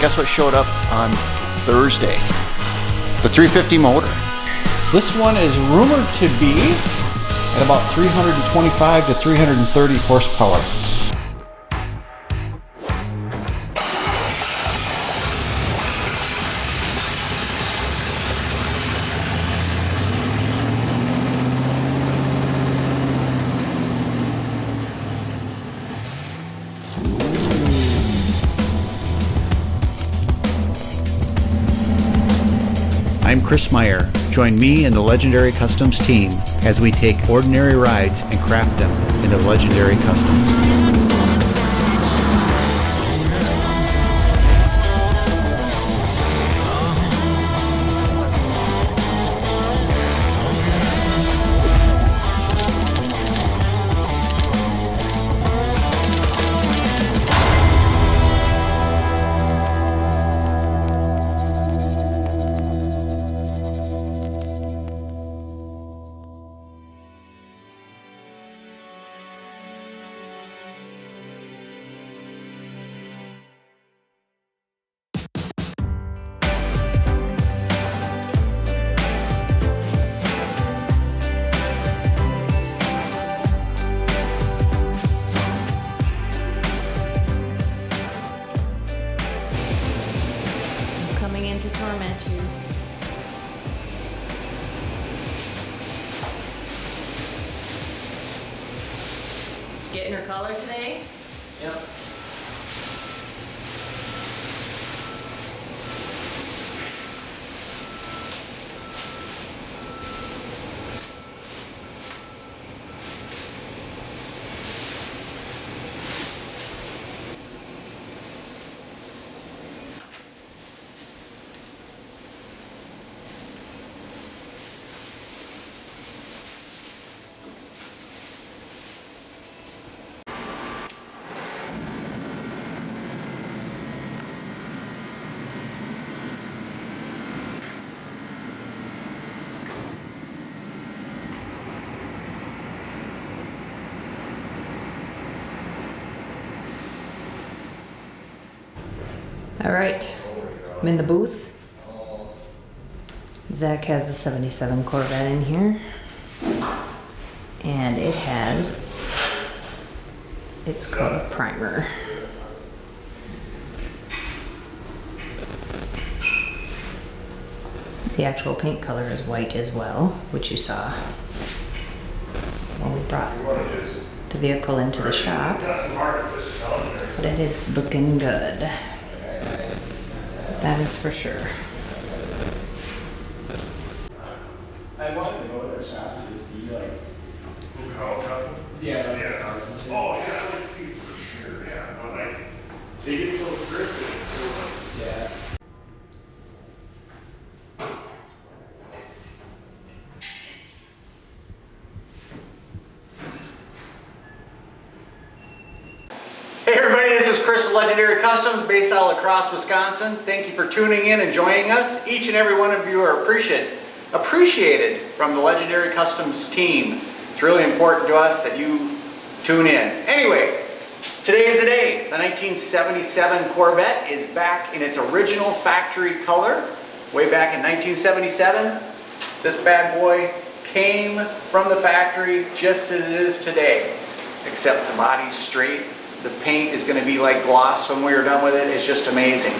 guess what showed up on Thursday? The 350 motor. This one is rumored to be at about 325 to 330 horsepower. I'm Chris Meyer. Join me and the Legendary Customs team as we take ordinary rides and craft them into legendary customs. To torment you. Did you get in her collar today? Yep. All right, I'm in the booth. Zack has the 77 Corvette in here, and it has its coat of primer. The actual paint color is white as well, which you saw when we brought the vehicle into the shop, but it is looking good. That is for sure. I wanted to go to their shop to just see, like, Yeah. Oh, yeah, I like see for sure, yeah. But like, they get so scripted. yeah. Hey everybody, this is Chris with Legendary Customs, based out of La Crosse, Wisconsin. Thank you for tuning in and joining us. Each and every one of you are appreciated from the Legendary Customs team. It's really important to us that you tune in. Anyway, today is the day. The 1977 Corvette is back in its original factory color. Way back in 1977, this bad boy came from the factory just as it is today, except the body's straight. The paint is going to be like gloss when we're done with it. It's just amazing.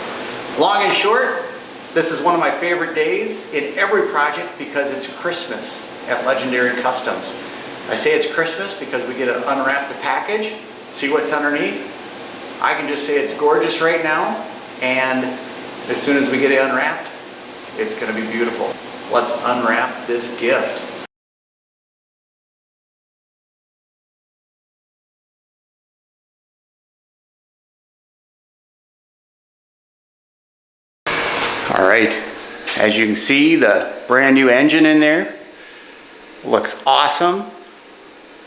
Long and short, this is one of my favorite days in every project because it's Christmas at Legendary Customs. I say it's Christmas because we get to unwrap the package, see what's underneath. I can just say it's gorgeous right now, and as soon as we get it unwrapped, it's going to be beautiful. Let's unwrap this gift. All right, as you can see, the brand new engine in there looks awesome.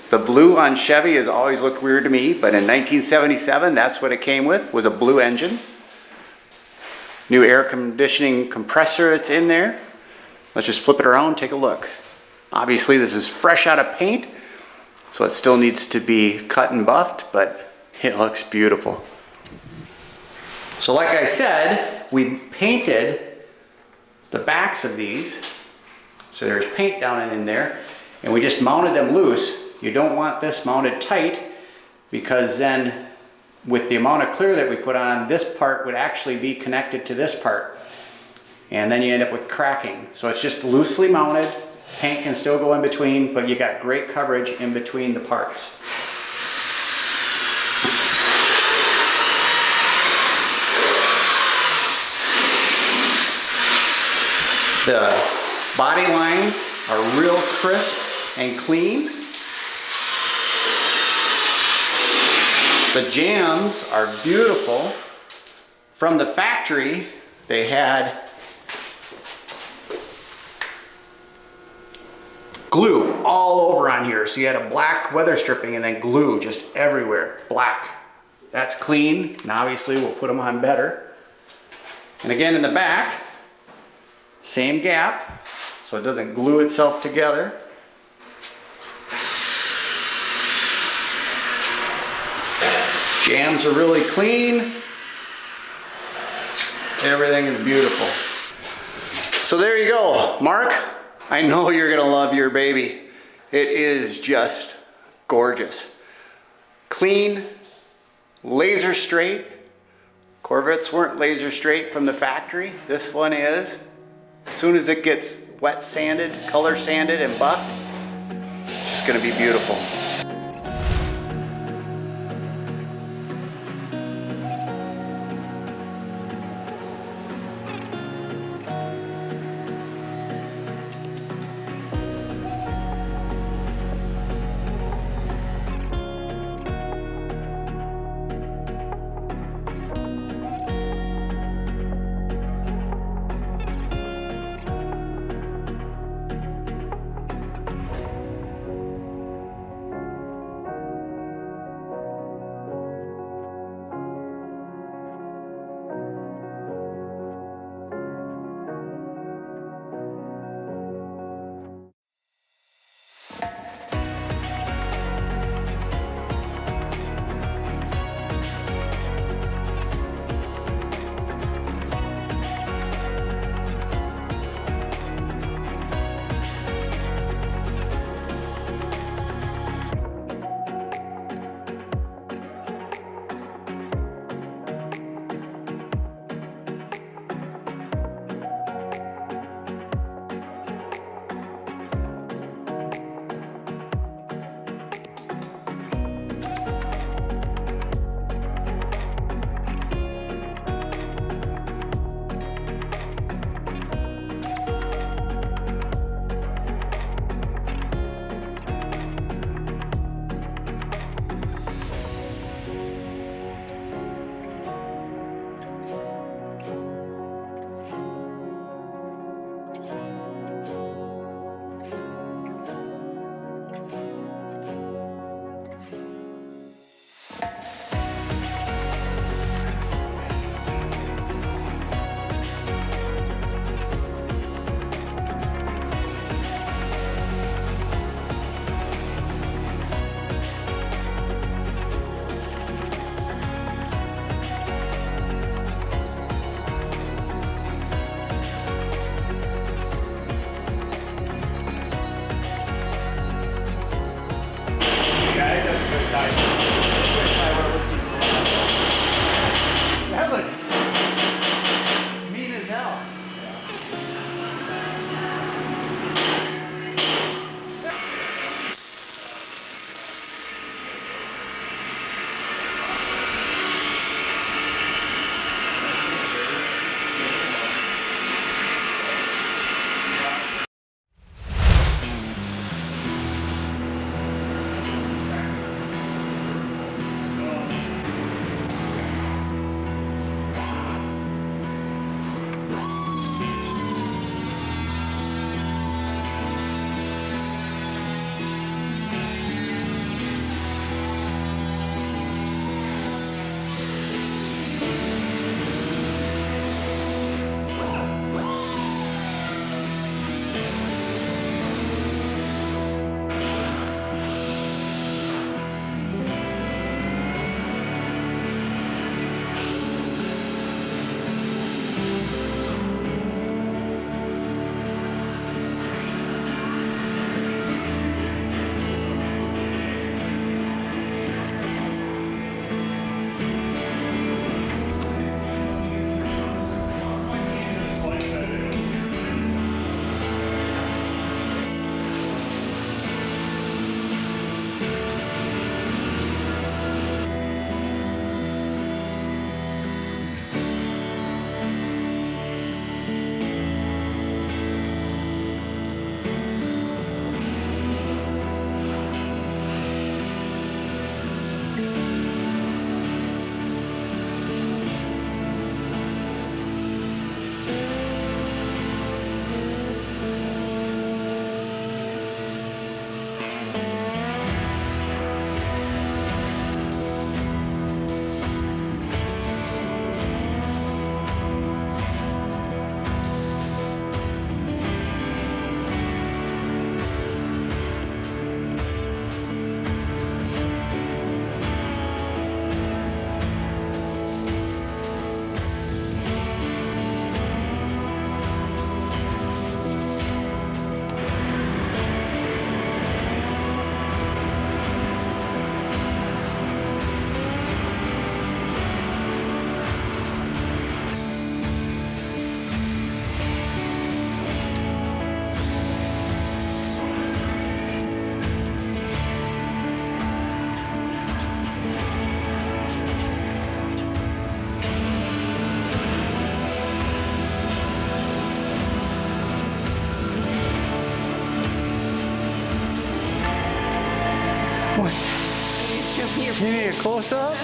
The blue on Chevy has always looked weird to me, but in 1977, that's what it came with, was a blue engine. New air conditioning compressor that's in there. Let's just flip it around and take a look. Obviously, this is fresh out of paint, so it still needs to be cut and buffed, but it looks beautiful. So like I said, we painted the backs of these. So there's paint down in there, and we just mounted them loose. You don't want this mounted tight, because then with the amount of clear that we put on, this part would actually be connected to this part. And then you end up with cracking. So it's just loosely mounted. Paint can still go in between, but you got great coverage in between the parts. The body lines are real crisp and clean. The jambs are beautiful. From the factory, they had glue all over on here. So you had a black weather stripping and then glue just everywhere, black. That's clean, and obviously we'll put them on better. And again in the back, same gap, so it doesn't glue itself together. Jambs are really clean. Everything is beautiful. So there you go, Mark. I know you're gonna love your baby. It is just gorgeous. Clean, laser straight. Corvettes weren't laser straight from the factory. This one is. As soon as it gets wet sanded, color sanded and buffed, it's gonna be beautiful. You need a close-up?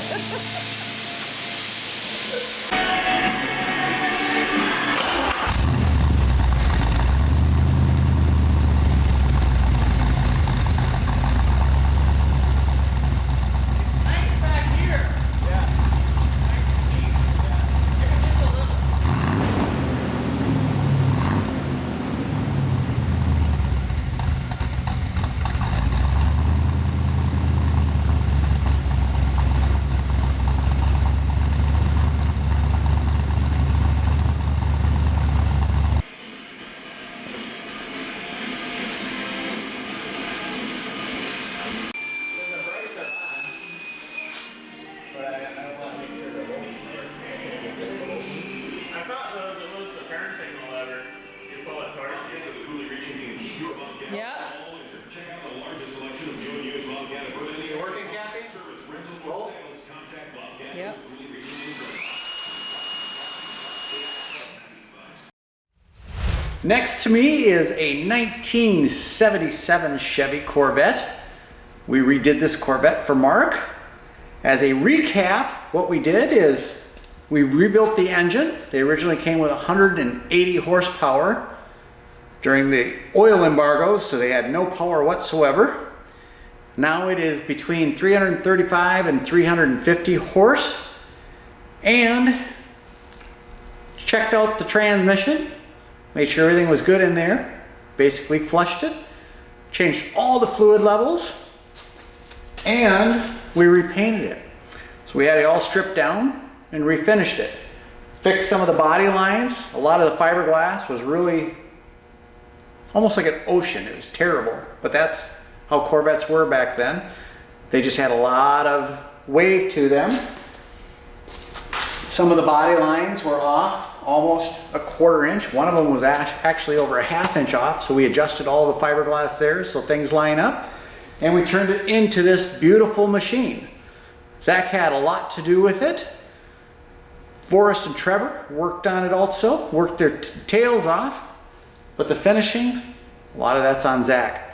Yeah. You working, Kathy? Both? Yep. Next to me is a 1977 Chevy Corvette. We redid this Corvette for Mark. As a recap, what we did is we rebuilt the engine. They originally came with 180 horsepower during the oil embargoes, so they had no power whatsoever. Now it is between 335 and 350 horse. And checked out the transmission, made sure everything was good in there, basically flushed it, changed all the fluid levels, and we repainted it. So we had it all stripped down and refinished it. Fixed some of the body lines. A lot of the fiberglass was really almost like an ocean. It was terrible, but that's how Corvettes were back then. They just had a lot of wave to them. Some of the body lines were off almost a 1/4 inch. One of them was actually over a 1/2 inch off, so we adjusted all the fiberglass there so things line up, and we turned it into this beautiful machine. Zack had a lot to do with it. Forrest and Trevor worked on it also, worked their tails off, but the finishing, a lot of that's on Zack.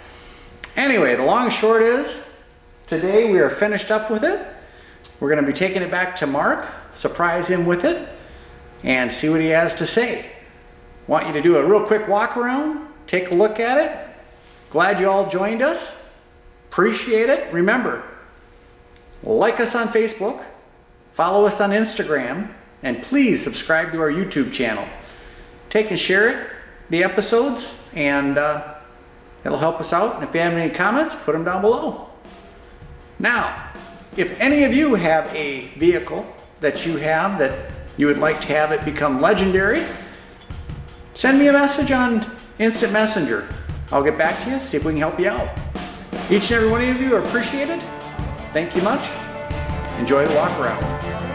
Anyway, the long and short is, today we are finished up with it. We're going to be taking it back to Mark, surprise him with it, and see what he has to say. Want you to do a real quick walk around, take a look at it. Glad you all joined us. Appreciate it. Remember, like us on Facebook, follow us on Instagram, and please subscribe to our YouTube channel. Take and share it, the episodes, and it'll help us out. And if you have any comments, put them down below. Now, if any of you have a vehicle that you have that you would like to have it become legendary, send me a message on Instant Messenger. I'll get back to you, see if we can help you out. Each and every one of you are appreciated. Thank you much. Enjoy the walk around.